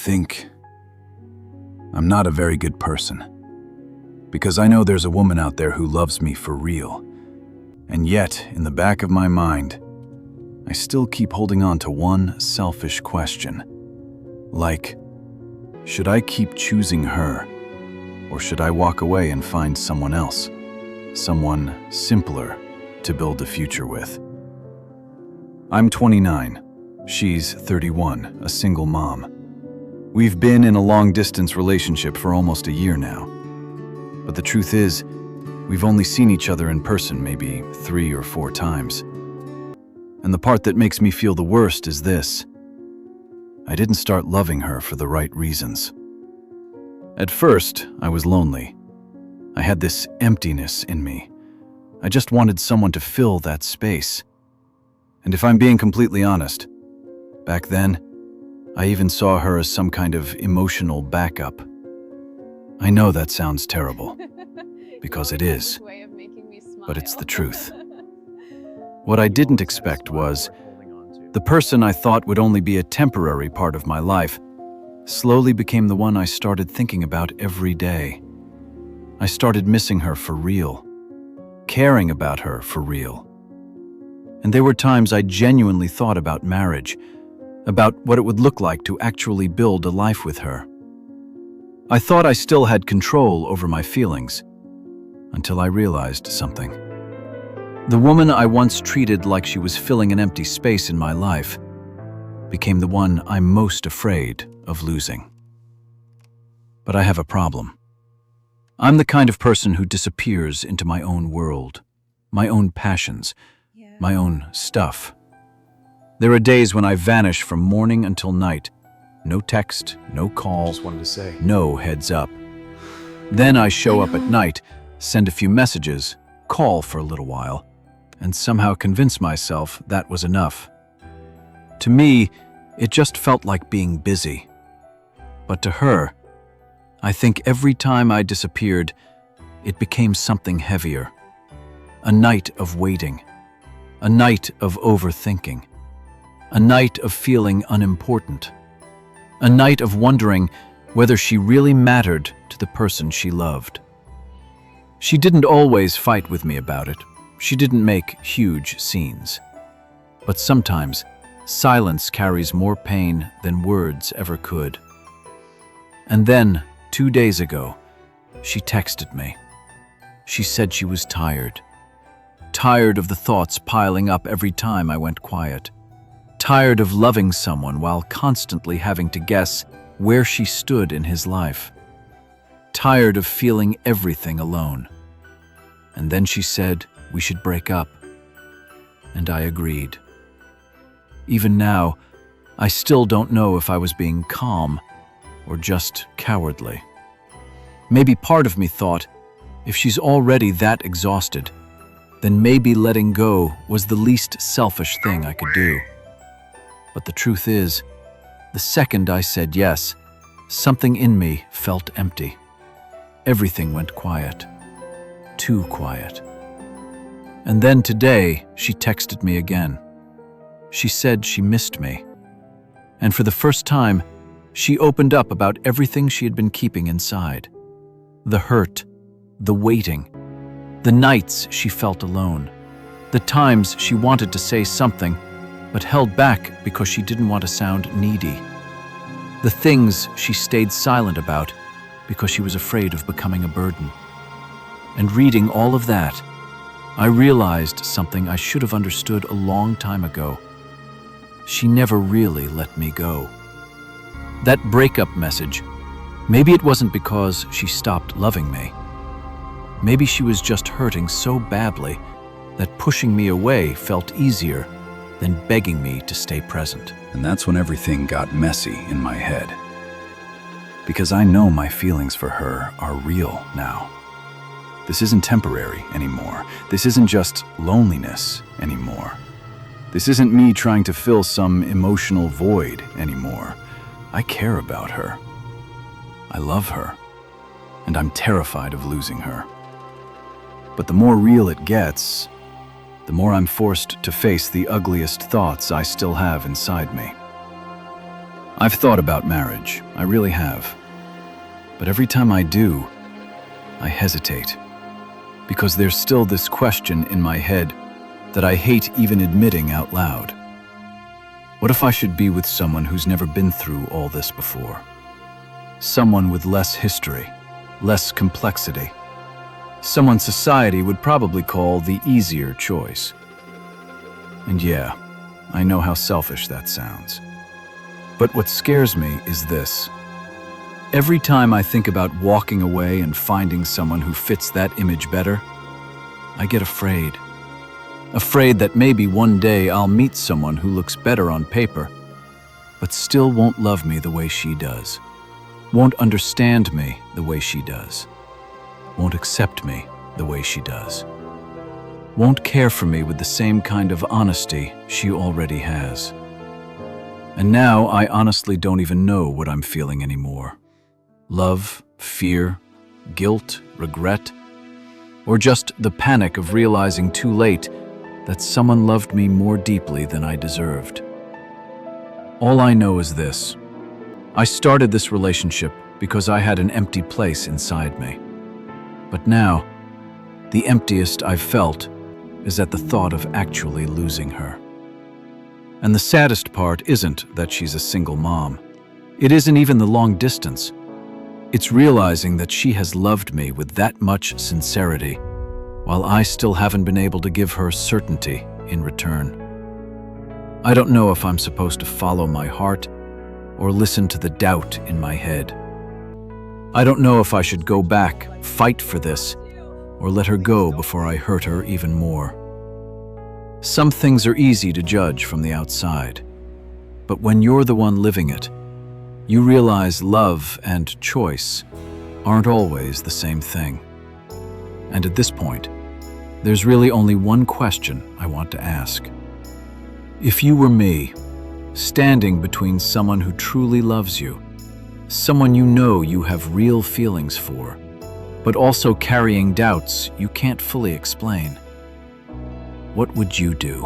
think I'm not a very good person, because I know there's a woman out there who loves me for real, and yet, in the back of my mind, I still keep holding on to one selfish question. Like, should I keep choosing her, or should I walk away and find someone else, someone simpler to build a future with? I'm 29. She's 31, a single mom. We've been in a long-distance relationship for almost a year now. But the truth is, we've only seen each other in person maybe 3 or 4 times. And the part that makes me feel the worst is this: I didn't start loving her for the right reasons. At first, I was lonely. I had this emptiness in me. I just wanted someone to fill that space. And if I'm being completely honest, back then, I even saw her as some kind of emotional backup. I know that sounds terrible, because it is, but it's the truth. What I didn't expect was, the person I thought would only be a temporary part of my life slowly became the one I started thinking about every day. I started missing her for real, caring about her for real. And there were times I genuinely thought about marriage, about what it would look like to actually build a life with her. I thought I still had control over my feelings, until I realized something. The woman I once treated like she was filling an empty space in my life became the one I'm most afraid of losing. But I have a problem. I'm the kind of person who disappears into my own world, my own passions, my own stuff. There are days when I vanish from morning until night. No text, no call, Just wanted to say. no heads up. Then I show up at night, send a few messages, call for a little while, and somehow convince myself that was enough. To me, it just felt like being busy. But to her, I think every time I disappeared, it became something heavier. A night of waiting. A night of overthinking. A night of feeling unimportant. A night of wondering whether she really mattered to the person she loved. She didn't always fight with me about it. She didn't make huge scenes. But sometimes, silence carries more pain than words ever could. And then, 2 days ago, she texted me. She said she was tired. Tired of the thoughts piling up every time I went quiet. Tired of loving someone while constantly having to guess where she stood in his life. Tired of feeling everything alone. And then she said we should break up. And I agreed. Even now, I still don't know if I was being calm or just cowardly. Maybe part of me thought, if she's already that exhausted, then maybe letting go was the least selfish thing I could do. But the truth is, the second I said yes, something in me felt empty. Everything went quiet. Too quiet. And then today, she texted me again. She said she missed me. And for the first time, she opened up about everything she had been keeping inside. The hurt, the waiting, the nights she felt alone, the times she wanted to say something, but held back because she didn't want to sound needy. The things she stayed silent about because she was afraid of becoming a burden. And reading all of that, I realized something I should have understood a long time ago. She never really let me go. That breakup message, maybe it wasn't because she stopped loving me. Maybe she was just hurting so badly that pushing me away felt easier than begging me to stay present. And that's when everything got messy in my head. Because I know my feelings for her are real now. This isn't temporary anymore. This isn't just loneliness anymore. This isn't me trying to fill some emotional void anymore. I care about her. I love her. And I'm terrified of losing her. But the more real it gets, the more I'm forced to face the ugliest thoughts I still have inside me. I've thought about marriage, I really have. But every time I do, I hesitate. Because there's still this question in my head that I hate even admitting out loud. What if I should be with someone who's never been through all this before? Someone with less history, less complexity. Someone society would probably call the easier choice. And yeah, I know how selfish that sounds. But what scares me is this. Every time I think about walking away and finding someone who fits that image better, I get afraid. Afraid that maybe one day I'll meet someone who looks better on paper, but still won't love me the way she does. Won't understand me the way she does. Won't accept me the way she does. Won't care for me with the same kind of honesty she already has. And now I honestly don't even know what I'm feeling anymore. Love, fear, guilt, regret, or just the panic of realizing too late that someone loved me more deeply than I deserved. All I know is this. I started this relationship because I had an empty place inside me. But now, the emptiest I've felt is at the thought of actually losing her. And the saddest part isn't that she's a single mom. It isn't even the long distance. It's realizing that she has loved me with that much sincerity, while I still haven't been able to give her certainty in return. I don't know if I'm supposed to follow my heart or listen to the doubt in my head. I don't know if I should go back, fight for this, or let her go before I hurt her even more. Some things are easy to judge from the outside, but when you're the one living it, you realize love and choice aren't always the same thing. And at this point, there's really only one question I want to ask. If you were me, standing between someone who truly loves you, someone you know you have real feelings for, but also carrying doubts you can't fully explain, what would you do?